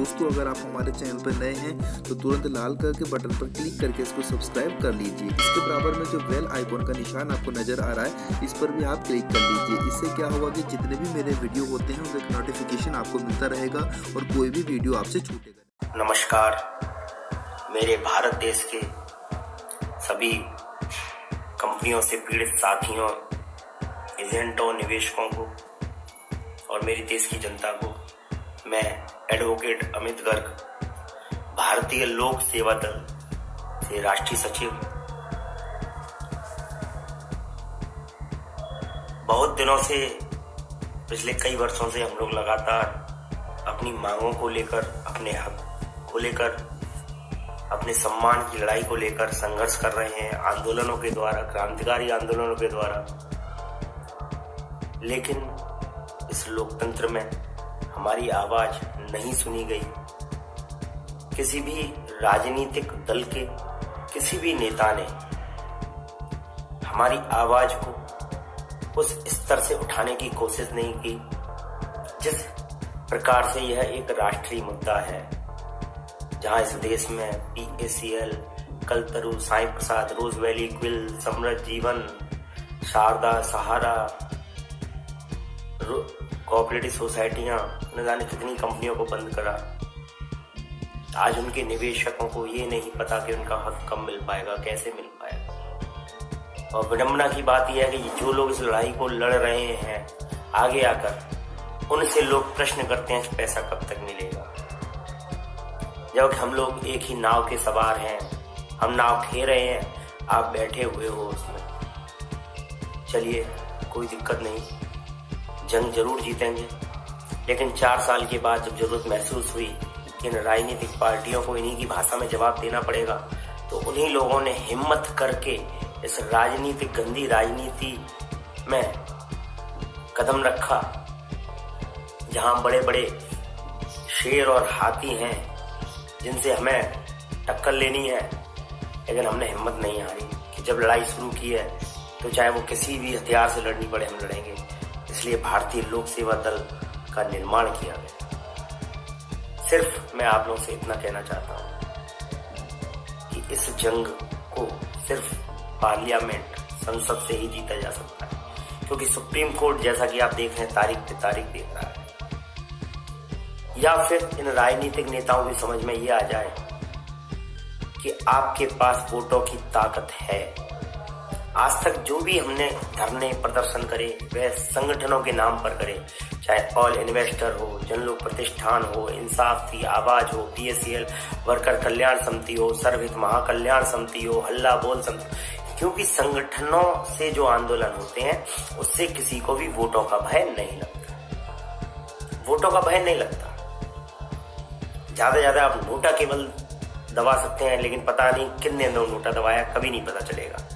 दोस्तों अगर आप हमारे चैनल पर नए हैं तो तुरंत लाल कलर के बटन पर क्लिक करके इसको सब्सक्राइब कर लीजिए। इसके बराबर में जो बेल आइकॉन का निशान आपको नजर आ रहा है इस पर भी आप क्लिक कर लीजिए। इससे क्या होगा कि जितने भी मेरे वीडियो होते हैं उनका नोटिफिकेशन आपको मिलता रहेगा और कोई भी वीडियो आपसे छूटेगा। नमस्कार मेरे भारत देश के सभी कंपनियों से पीड़ित साथियों, एजेंटों, निवेशकों को और मेरी देश की जनता को मैं एडवोकेट अमित गर्ग, भारतीय लोक सेवा दल से राष्ट्रीय सचिव, बहुत दिनों से, पिछले कई वर्षों से हम लोग लगातार अपनी मांगों को लेकर, अपने हक को लेकर, अपने सम्मान की लड़ाई को लेकर संघर्ष कर रहे हैं आंदोलनों के द्वारा, क्रांतिकारी आंदोलनों के द्वारा। लेकिन इस लोकतंत्र में हमारी आवाज नहीं सुनी गई। किसी भी राजनीतिक दल के किसी भी नेता ने हमारी आवाज को उस स्तर से उठाने की कोशिश नहीं की जिस प्रकार से यह एक राष्ट्रीय मुद्दा है, जहां इस देश में PACL, कलतरू, साईं प्रसाद, रोज वैली, क्विल, समृद्ध जीवन, शारदा, सहारा, कोऑपरेटिव सोसाइटियां, न जाने कितनी कंपनियों को बंद करा। आज उनके निवेशकों को ये नहीं पता कि उनका हक कब मिल पाएगा, कैसे मिल पाएगा। और विडंबना की बात यह है कि जो लोग इस लड़ाई को लड़ रहे हैं आगे आकर, उनसे लोग प्रश्न करते हैं कि पैसा कब तक मिलेगा, जबकि हम लोग एक ही नाव के सवार हैं। हम नाव खे रहे हैं, आप बैठे हुए हो उसमें। चलिए, कोई दिक्कत नहीं, जंग जरूर जीतेंगे। लेकिन 4 साल के बाद जब जरूरत महसूस हुई कि इन राजनीतिक पार्टियों को इन्हीं की भाषा में जवाब देना पड़ेगा, तो उन्हीं लोगों ने हिम्मत करके इस राजनीतिक, गंदी राजनीति में कदम रखा, जहां बड़े बड़े शेर और हाथी हैं जिनसे हमें टक्कर लेनी है। लेकिन हमने हिम्मत नहीं हारी कि जब लड़ाई शुरू की है तो चाहे वो किसी भी हथियार से लड़नी पड़े, हम लड़ेंगे। इसलिए भारतीय लोक सेवा दल का निर्माण किया गया। सिर्फ मैं आप लोगों से इतना कहना चाहता हूं कि इस जंग को सिर्फ पार्लियामेंट, संसद से ही जीता जा सकता है, क्योंकि सुप्रीम कोर्ट, जैसा कि आप देख रहे हैं, तारीख पे तारीख देख रहा है। या फिर इन राजनीतिक नेताओं की समझ में ये आ जाए कि आपके पास वोटों की ताकत है। आज तक जो भी हमने धरने प्रदर्शन करे वह संगठनों के नाम पर करे, चाहे ऑल इन्वेस्टर हो, जनलोक प्रतिष्ठान हो, इंसाफ की आवाज हो, PACL वर्कर कल्याण समिति हो, सर्वहित महाकल्याण समिति हो, हल्ला बोल समिति, क्योंकि संगठनों से जो आंदोलन होते हैं उससे किसी को भी वोटों का भय नहीं लगता। वोटों का भय नहीं लगता। ज्यादा आप नोटा केवल दबा सकते हैं, लेकिन पता नहीं कितने नोटा दबाया, कभी नहीं पता चलेगा।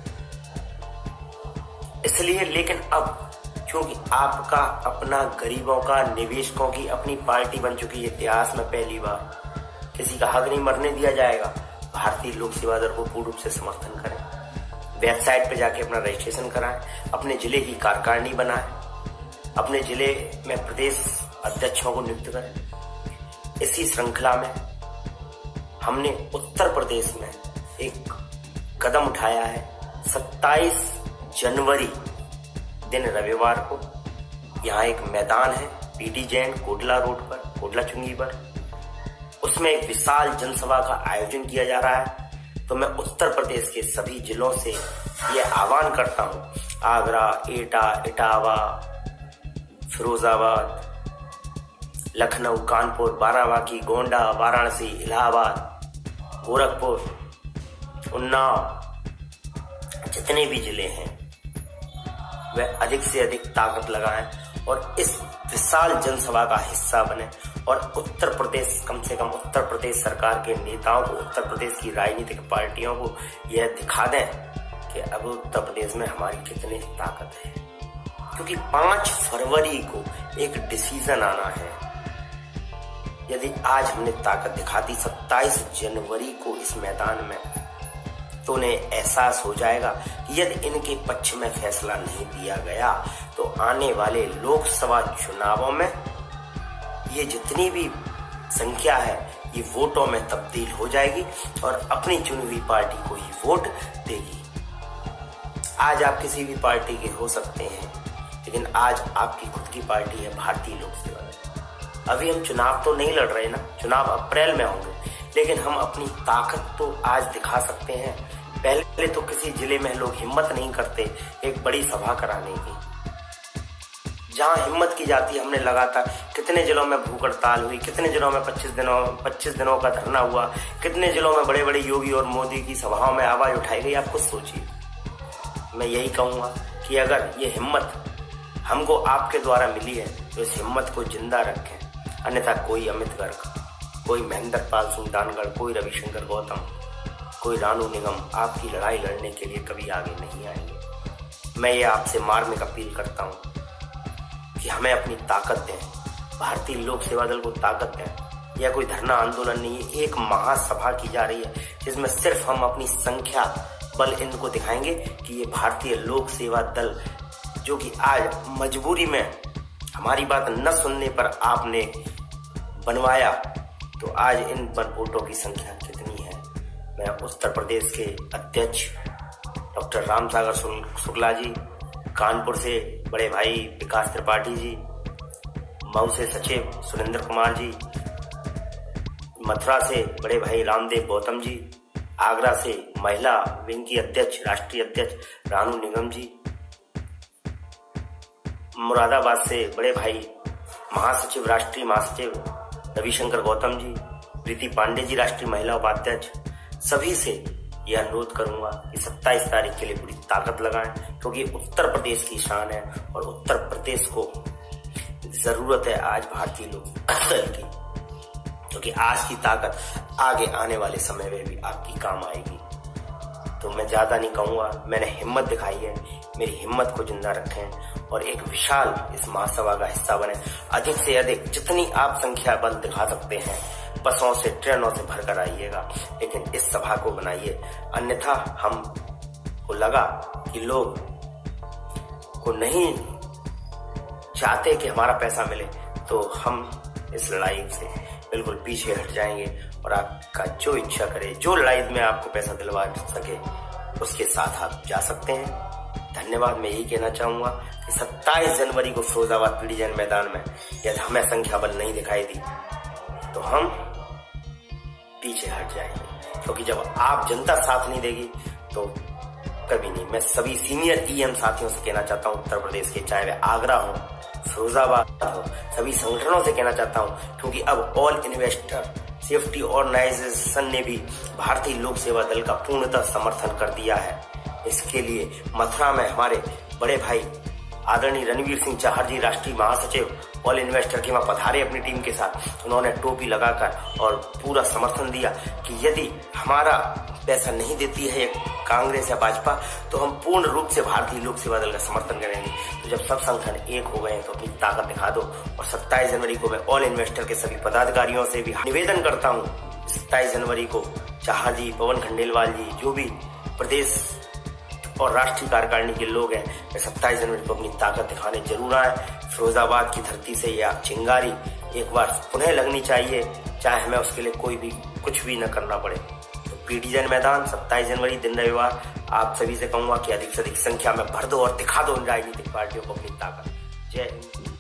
इसलिए, लेकिन अब क्योंकि आपका अपना, गरीबों का, निवेशकों की अपनी पार्टी बन चुकी है, इतिहास में पहली बार किसी का हक नहीं मरने दिया जाएगा। भारतीय लोक सेवा दल को पूर्ण रूप से समर्थन करें, वेबसाइट पर जाके अपना रजिस्ट्रेशन कराएं, अपने जिले की कार्यकारिणी बनाएं, अपने जिले में प्रदेश अध्यक्षों को नियुक्त करें। इसी श्रृंखला में हमने उत्तर प्रदेश में एक कदम उठाया है। 27 जनवरी दिन रविवार को यहाँ एक मैदान है PD जैन, कोटला रोड पर, कोटला चुंगी पर, उसमें एक विशाल जनसभा का आयोजन किया जा रहा है। तो मैं उत्तर प्रदेश के सभी जिलों से ये आह्वान करता हूँ, आगरा, एटा, इटावा, फिरोजाबाद, लखनऊ, कानपुर, बाराबंकी, गोंडा, वाराणसी, इलाहाबाद, गोरखपुर, उन्नाव, जितने भी जिले हैं वह अधिक से अधिक ताकत लगाएं और इस विशाल जनसभा का हिस्सा बने और उत्तर प्रदेश, कम से कम उत्तर प्रदेश सरकार के नेताओं को, उत्तर प्रदेश की राजनीतिक पार्टियों को यह दिखा दें कि अब उत्तर प्रदेश में हमारी कितनी ताकत है। क्योंकि 5 फरवरी को एक डिसीजन आना है। यदि आज हमने ताकत दिखाती 27 जनवरी को इस मैदान में, तो उन्हें एहसास हो जाएगा कि यदि इनके पक्ष में फैसला नहीं दिया गया तो आने वाले लोकसभा चुनावों में ये जितनी भी संख्या है ये वोटों में तब्दील हो जाएगी और अपनी चुनी हुई पार्टी को ही वोट देगी। आज आप किसी भी पार्टी के हो सकते हैं, लेकिन आज आपकी खुद की पार्टी है भारतीय लोक सेवा दल। अभी हम चुनाव तो नहीं लड़ रहे ना, चुनाव अप्रैल में होंगे, लेकिन हम अपनी ताकत तो आज दिखा सकते हैं। पहले तो किसी जिले में लोग हिम्मत नहीं करते एक बड़ी सभा कराने की। जहां हिम्मत की जाती, हमने लगातार कितने जिलों में भूख हड़ताल हुई, कितने जिलों में 25 दिनों का धरना हुआ, कितने जिलों में बड़े बड़े योगी और मोदी की सभाओं में आवाज उठाई गई। आप खुद सोचिए। मैं यही कहूंगा कि अगर ये हिम्मत हमको आपके द्वारा मिली है तो इस हिम्मत को जिंदा रखें, अन्यथा कोई अमित गर्ग, कोई महेंद्र पाल सिंह दानगढ़, कोई रविशंकर गौतम, कोई रानू निगम आपकी लड़ाई लड़ने के लिए कभी आगे नहीं आएंगे। मैं ये आपसे मार्मिक अपील करता हूँ कि हमें अपनी ताकत दें, भारतीय लोक सेवा दल को ताकत दें। यह कोई धरना आंदोलन नहीं है, एक महासभा की जा रही है जिसमें सिर्फ हम अपनी संख्या बल इनको दिखाएंगे कि ये भारतीय लोक सेवा दल, जो कि आज मजबूरी में हमारी बात न सुनने पर आपने बनवाया, तो आज इन पर वोटों की संख्या कितनी है। मैं उत्तर प्रदेश के अध्यक्ष डॉक्टर रामसागर शुक्ला जी, कानपुर से बड़े भाई विकास त्रिपाठी जी, मऊ से सचिव सुरेंद्र कुमार जी, मथुरा से बड़े भाई रामदेव गौतम जी, आगरा से महिला विंग की अध्यक्ष राष्ट्रीय अध्यक्ष रानू निगम जी, मुरादाबाद से बड़े भाई महासचिव राष्ट्रीय महासचिव रविशंकर गौतम जी, प्रीति पांडे जी राष्ट्रीय महिला उपाध्यक्ष, सभी से यह अनुरोध करूंगा कि 27 तारीख के लिए पूरी ताकत लगाएं, क्योंकि उत्तर प्रदेश की शान है और उत्तर प्रदेश को जरूरत है आज भारतीय लोक दल की, क्योंकि आज की ताकत आगे आने वाले समय में भी आपकी काम आएगी। तो मैं ज्यादा नहीं कहूंगा, मैंने हिम्मत दिखाई है, मेरी हिम्मत को जिंदा रखें और एक विशाल इस महासभा का हिस्सा बने। अधिक से अधिक जितनी आप संख्या बल दिखा सकते हैं, बसों से ट्रेनों से भरकर आइएगा, लेकिन इस सभा को बनाइए। अन्यथा हम को लगा कि लोग को नहीं चाहते कि हमारा पैसा मिले, तो हम इस लड़ाई से बिल्कुल पीछे हट जाएंगे और आपका जो इच्छा करे, जो लड़ाई में आपको पैसा दिलवा सके, उसके साथ आप जा सकते हैं। धन्यवाद। मैं यही कहना चाहूंगा कि 27 जनवरी को फिरोजाबाद पीडी जैन मैदान में यदि हमें संख्या बल नहीं दिखाई दी तो हम पीछे हट जाएंगे, क्योंकि जब आप जनता साथ नहीं देगी तो कभी नहीं। मैं सभी सीनियर ईएम साथियों से कहना चाहता हूं, उत्तर प्रदेश के, चाहे वे आगरा हो, फिरोजाबाद हो, सभी संगठनों से कहना चाहता हूं, क्योंकि अब ऑल इन्वेस्टर सेफ्टी ऑर्गेनाइजेशन ने भी भारतीय लोक सेवा दल का पूर्णतः समर्थन कर दिया है। इसके लिए मथुरा में हमारे बड़े भाई आदरणीय रणवीर सिंह चाहर जी राष्ट्रीय महासचिव ऑल इन्वेस्टर के वहां पधारे अपनी टीम के साथ। उन्होंने टोपी लगाकर और पूरा समर्थन दिया कि यदि हमारा पैसा नहीं देती है कांग्रेस या भाजपा तो हम पूर्ण रूप से भारतीय लोक सेवा दल का समर्थन करेंगे। तो जब सब संगठन एक हो गए तो अपनी ताकत दिखा दो। और 27 जनवरी को मैं ऑल इन्वेस्टर के सभी पदाधिकारियों से भी निवेदन करता हूँ, 27 जनवरी को चाहर जी, पवन खंडेलवाल जी, जो भी प्रदेश और राष्ट्रीय कार्यकारिणी के लोग हैं, 27 जनवरी को अपनी ताकत दिखाने जरूर आए। फिरोजाबाद की धरती से यह चिंगारी एक बार पुनः लगनी चाहिए, चाहे हमें उसके लिए कोई भी कुछ भी न करना पड़े। तो पीडी जैन मैदान 27 जनवरी दिन रविवार, आप सभी से कहूंगा कि अधिक से अधिक संख्या में भर दो और दिखा दो इन राजनीतिक पार्टियों को अपनी ताकत। जय हिंद।